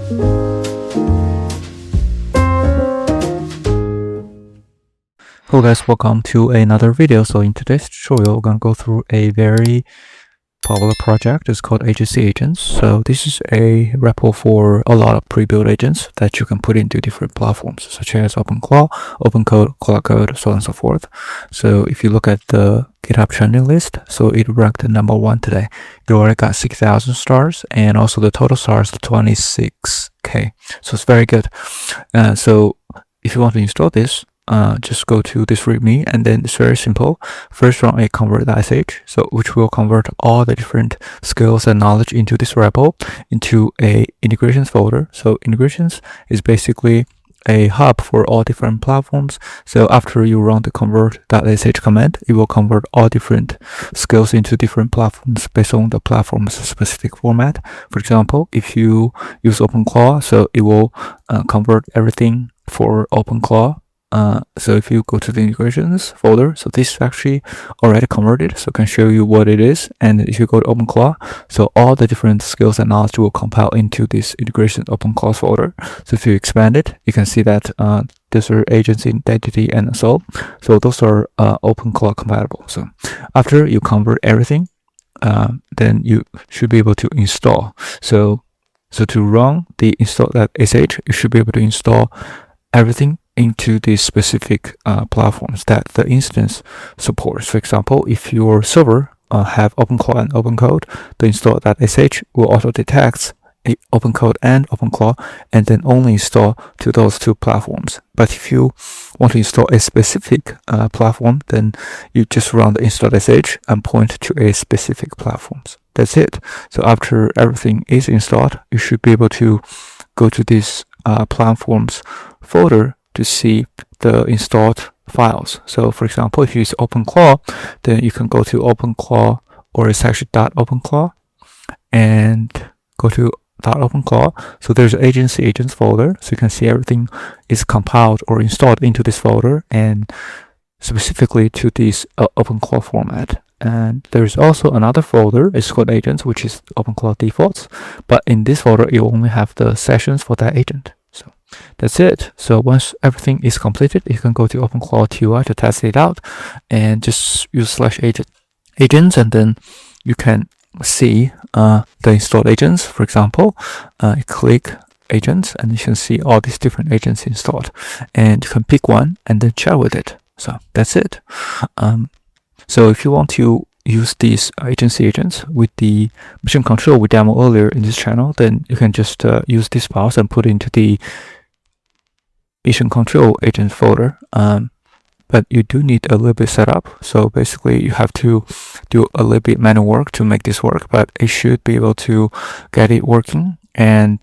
Hello guys, welcome to another video. So in today's tutorial, we're going to go through a very popular project. It's called Agency Agents. So this is a repo for a lot of pre-built agents that you can put into different platforms, such as OpenClaw, OpenCode, Kaggle, so on and so forth. So if you look at the GitHub trending list, so it ranked #1 today. It already got 6,000 stars, and also the total stars 26k. So it's very good. So if you want to install this, just go to this README, and then it's very simple. First, run a convert.sh, so which will convert all the different skills and knowledge into this repo into a integrations folder. So integrations is basically a hub for all different platforms. So after you run the convert.sh command, it will convert all different skills into different platforms based on the platform's specific format. For example, if you use OpenClaw, so it will convert everything for OpenClaw. So if you go to the integrations folder, so this is actually already converted, so I can show you what it is. And if you go to OpenClaw, so all the different skills and knowledge will compile into this integration OpenClaw folder. So if you expand it, you can see that these are agency, identity, and so those are OpenClaw compatible. So after you convert everything, then you should be able to install. So to run the install.sh, you should be able to install everything into these specific platforms that the instance supports. For example, if your server have OpenClaw and OpenCode, the install.sh will auto detect OpenCode and OpenClaw and then only install to those two platforms. But if you want to install a specific platform, then you just run the install.sh and point to a specific platforms. That's it. So after everything is installed, you should be able to go to this platforms folder to see the installed files. So for example, if you use OpenClaw, then you can go to OpenClaw, or it's actually .openclaw, and go to .openclaw. So there's an agency agents folder, so you can see everything is compiled or installed into this folder and specifically to this OpenClaw format. And there's also another folder, it's called agents, which is OpenClaw defaults, but in this folder you only have the sessions for that agent. So that's it. So once everything is completed, you can go to OpenClaw TUI to test it out and just use /agents, and then you can see the installed agents. For example, you click agents and you can see all these different agents installed, and you can pick one and then chat with it. So that's it. So if you want to use these agency agents with the mission control we demoed earlier in this channel, then you can just use this files and put it into the mission control agent folder. But you do need a little bit setup. So basically you have to do a little bit manual work to make this work, but it should be able to get it working. And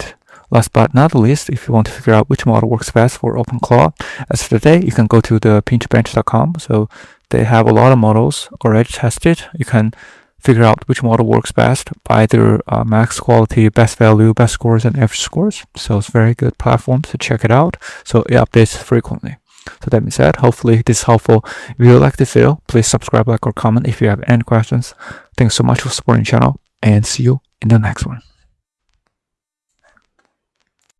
last but not least, if you want to figure out which model works best for OpenClaw, as of today, you can go to the PinchBench.com. So they have a lot of models already tested. You can figure out which model works best by their max quality, best value, best scores, and average scores. So it's a very good platform to check it out. So it updates frequently. So that being said, hopefully this is helpful. If you like this video, please subscribe, like, or comment if you have any questions. Thanks so much for supporting the channel, and see you in the next one.